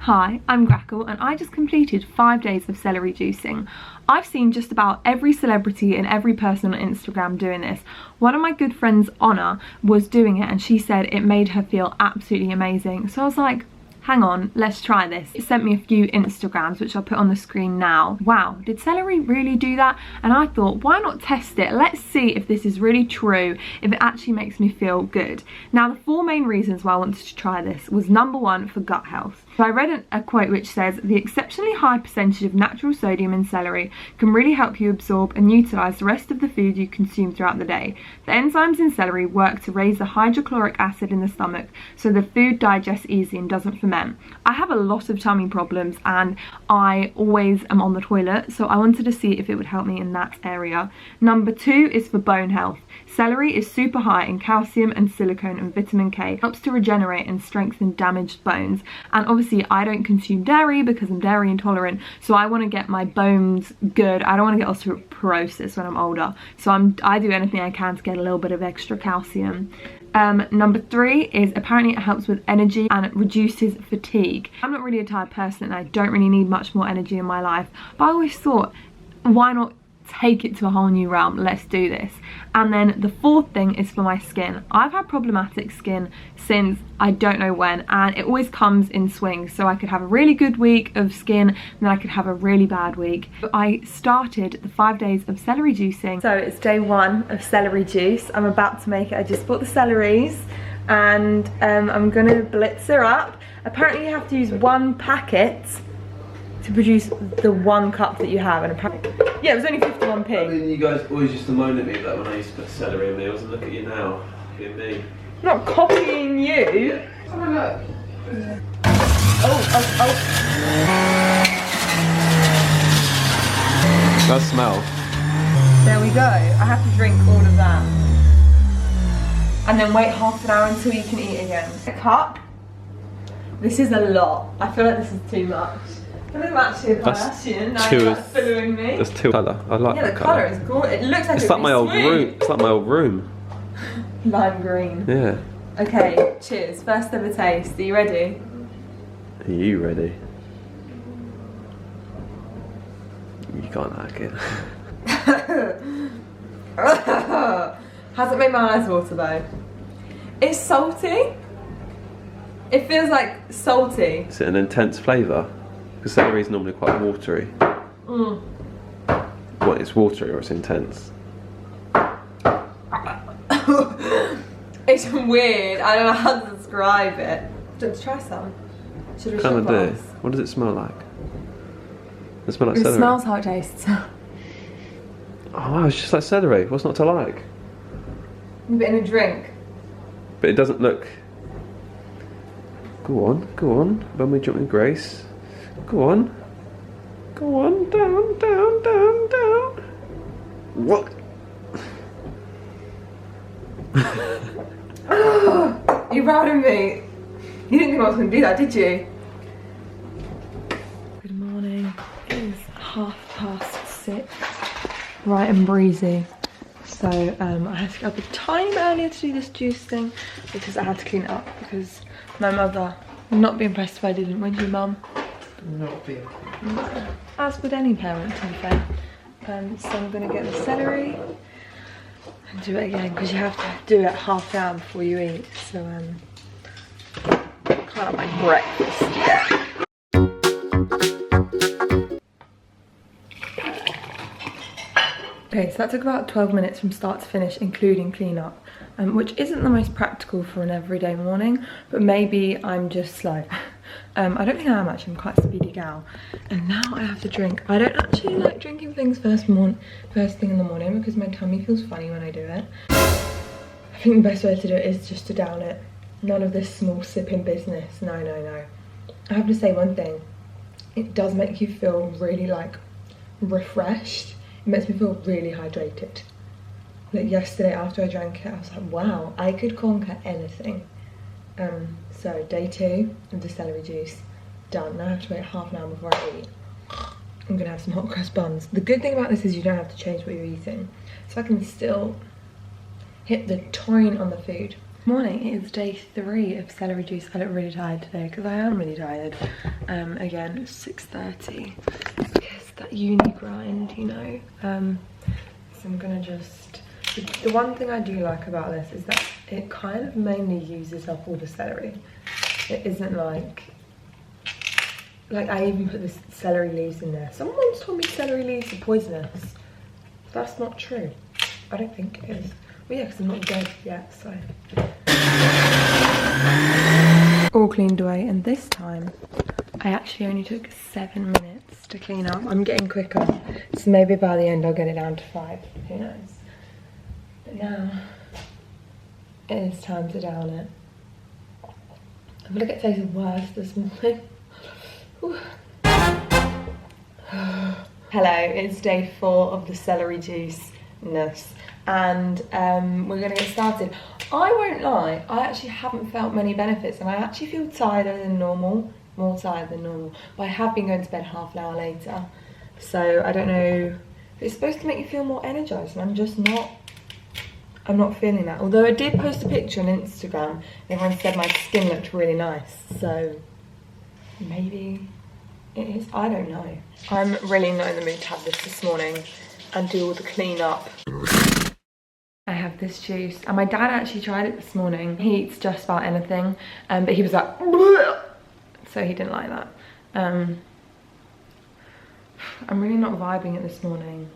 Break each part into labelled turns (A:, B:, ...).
A: Hi, I'm Grackle and I just completed 5 days of celery juicing. I've seen just about every celebrity and every person on Instagram doing this. One of my good friends, Honor, was doing it and she said it made her feel absolutely amazing. So I was like, hang on, let's try this. It sent me a few Instagrams, which I'll put on the screen now. Wow, did celery really do that? And I thought, why not test it? Let's see if this is really true, if it actually makes me feel good. Now, the 4 main reasons why I wanted to try this was number 1, for gut health. So I read a quote which says, the exceptionally high percentage of natural sodium in celery can really help you absorb and utilise the rest of the food you consume throughout the day. The enzymes in celery work to raise the hydrochloric acid in the stomach so the food digests easily and doesn't ferment. I have a lot of tummy problems and I always am on the toilet, so I wanted to see if it would help me in that area. Number 2 is for bone health. Celery is super high in calcium and silicone and vitamin K. It helps to regenerate and strengthen damaged bones. And obviously I don't consume dairy because I'm dairy intolerant, so I want to get my bones good. I don't want to get osteoporosis when I'm older, so I do anything I can to get a little bit of extra calcium. Number 3 is apparently it helps with energy and it reduces fatigue. I'm not really a tired person and I don't really need much more energy in my life, but I always thought, why not take it to a whole new realm? Let's do this. And then the 4th thing is for my skin. I've had problematic skin since I don't know when, and it always comes in swings. So I could have a really good week of skin and then I could have a really bad week. I started the 5 days of celery juicing. So it's day 1 of celery juice. I'm about to make it. I just bought the celeries and I'm gonna blitz her up. Apparently you have to use 1 packet to produce the 1 cup that you have, and apparently, yeah, it was only 51p.
B: I mean, you guys always used to moan at me that when I used to put celery in meals, and look at you now, copying me.
A: I'm not copying you.
B: Have a look.
A: Oh.
B: That smell.
A: There we go. I have to drink all of that. And then wait half an hour until you can eat again. A cup? This is a lot. I feel like this is too much. I'm actually a Kardashian, now you're like following me.
B: That's too colour. I like that colour.
A: Yeah, the colour is gorgeous. It looks like
B: it's like my old room. It's like my old room.
A: Lime green.
B: Yeah.
A: Okay, cheers. First ever taste. Are you ready?
B: Are you ready? You can't hack it.
A: Hasn't made my eyes water though. It's salty. It feels like salty.
B: Is it an intense flavour? Because celery is normally quite watery. What, it's watery or it's intense?
A: It's weird. I don't know how to describe it. Let's try some. Should we
B: Kind of do. What does it smell like? Does it smell like celery?
A: It smells how it tastes.
B: Oh wow, it's just like celery. What's not to like?
A: But in a drink.
B: But it doesn't look... Go on. When we jump in grace. Go on, down. What?
A: You routed me. You didn't think I was going to do that, did you? Good morning. It is 6:30. Bright and breezy. So I had to get up a tiny earlier to do this juice thing because I had to clean it up because my mother would not be impressed if I didn't, would you, Mum?
B: Not being.
A: No. As would any parent, to be fair. So I'm going to get the celery and do it again because you have to do it half an hour before you eat. So can't have my breakfast yet. Okay, so that took about 12 minutes from start to finish, including clean up, which isn't the most practical for an everyday morning, but maybe I'm just slow. I don't think I am actually, I'm quite a speedy gal. And now I have to drink. I don't actually like drinking things first thing in the morning because my tummy feels funny when I do it. I think the best way to do it is just to down it. None of this small sipping business, no. I have to say one thing, it does make you feel really like refreshed. It makes me feel really hydrated. Like yesterday after I drank it, I was like, wow, I could conquer anything. So day 2 of the celery juice, done. Now I have to wait half an hour before I eat. I'm gonna have some hot cross buns. The good thing about this is you don't have to change what you're eating. So I can still hit the toin on the food. Morning, it is day 3 of celery juice. I look really tired today because I am really tired. Again, it's 6:30 because that uni grind, you know. So I'm gonna just, the one thing I do like about this is that it kind of mainly uses up all the celery. It isn't like I even put the celery leaves in there. Someone once told me celery leaves are poisonous. That's not true. I don't think it is. Well, yeah, because I'm not dead yet, so. All cleaned away, and this time I actually only took 7 minutes to clean up. I'm getting quicker, so maybe by the end I'll get it down to 5. Who knows? But now it is time to down it. I feel like it tasted worse this morning. Hello, it's day 4 of the celery juice-ness, and we're gonna get started. I won't lie, I actually haven't felt many benefits, and I actually feel tired than normal, more tired than normal, but I have been going to bed half an hour later, so I don't know, it's supposed to make you feel more energized, and I'm just not, I'm not feeling that. Although I did post a picture on Instagram, and everyone said my skin looked really nice, so maybe it is, I don't know. I'm really not in the mood to have this morning and do all the clean up. I have this juice, and my dad actually tried it this morning. He eats just about anything, but he was like, bleh! So he didn't like that. I'm really not vibing it this morning.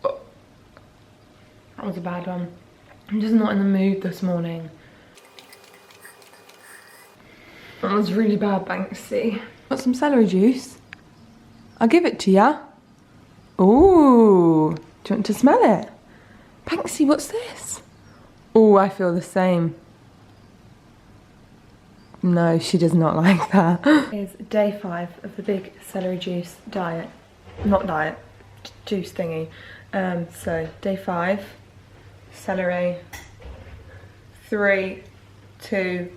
A: Oh, that was a bad one. I'm just not in the mood this morning. That was really bad, Banksy. Got some celery juice? I'll give it to ya. Ooh, do you want to smell it? Banksy, what's this? Ooh, I feel the same. No, she does not like that. It's day 5 of the big celery juice diet. Not diet, juice thingy. So, day 5, celery, 3, 2,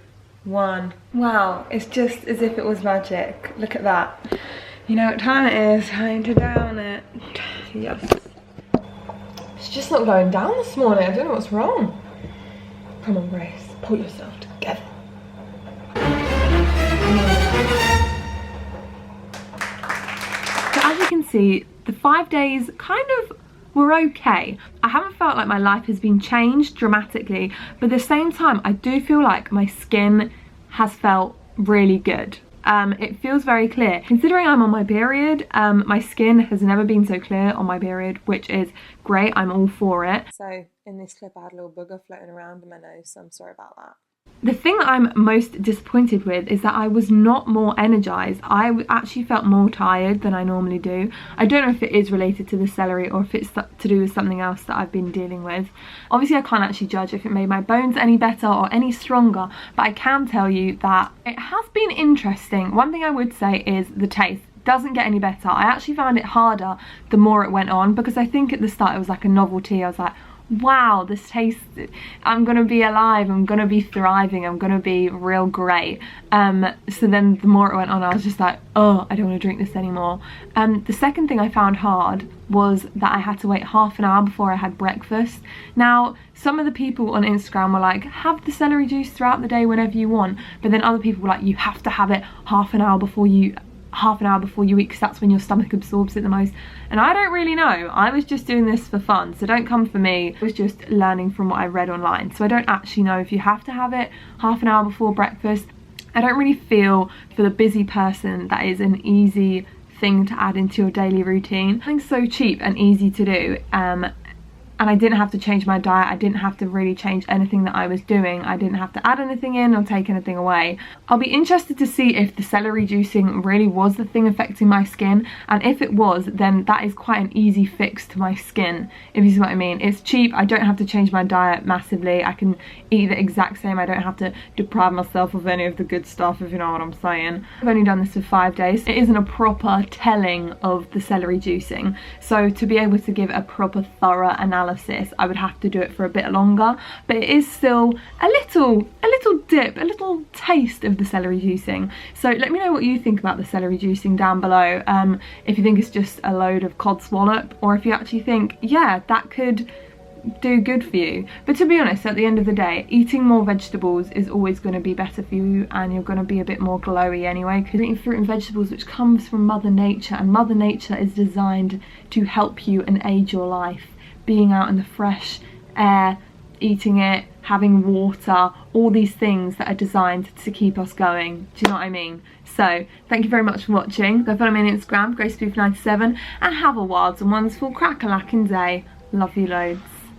A: 1. Wow, it's just as if it was magic. Look at that. You know what time it is, time to down it. Yes. It's just not going down this morning, I don't know what's wrong. Come on, Grace, pull yourself together. So as you can see, the 5 days kind of were okay. I haven't felt like my life has been changed dramatically, but at the same time, I do feel like my skin has felt really good. It feels very clear. Considering I'm on my period, my skin has never been so clear on my period, which is great. I'm all for it. So in this clip, I had a little booger floating around in my nose, so I'm sorry about that. The thing that I'm most disappointed with is that I was not more energized. I actually felt more tired than I normally do. I don't know if it is related to the celery or if it's to do with something else that I've been dealing with. Obviously, I can't actually judge if it made my bones any better or any stronger, but I can tell you that it has been interesting. One thing I would say is the taste doesn't get any better. I actually found it harder the more it went on, because I think at the start it was like a novelty. I was like, wow, this tastes, I'm gonna be alive, I'm gonna be thriving, I'm gonna be real great. So then the more it went on, I was just like, oh, I don't want to drink this anymore. The second thing I found hard was that I had to wait half an hour before I had breakfast. Now, some of the people on Instagram were like, have the celery juice throughout the day whenever you want, but then other people were like, you have to have it half an hour before you eat, because that's when your stomach absorbs it the most. And I don't really know. I was just doing this for fun, so don't come for me. I was just learning from what I read online, so I don't actually know if you have to have it half an hour before breakfast. I don't really feel, for the busy person, that is an easy thing to add into your daily routine. Something so cheap and easy to do, and I didn't have to change my diet. I didn't have to really change anything that I was doing. I didn't have to add anything in or take anything away. I'll be interested to see if the celery juicing really was the thing affecting my skin, and if it was, then that is quite an easy fix to my skin, if you see what I mean. It's cheap, I don't have to change my diet massively, I can eat the exact same, I don't have to deprive myself of any of the good stuff, if you know what I'm saying. I've only done this for 5 days. It isn't a proper telling of the celery juicing, so to be able to give a proper thorough analysis analysis, I would have to do it for a bit longer, but it is still a little dip, a little taste of the celery juicing. So let me know what you think about the celery juicing down below, if you think it's just a load of codswallop, or if you actually think, yeah, that could do good for you. But to be honest, at the end of the day, eating more vegetables is always going to be better for you, and you're going to be a bit more glowy anyway, because you're eating fruit and vegetables which comes from Mother Nature, and Mother Nature is designed to help you and aid your life. Being out in the fresh air, eating it, having water, all these things that are designed to keep us going. Do you know what I mean? So thank you very much for watching. Go follow me on Instagram, GraceBooth97, and have a wild and wonderful crack-a-lacking day. Love you loads.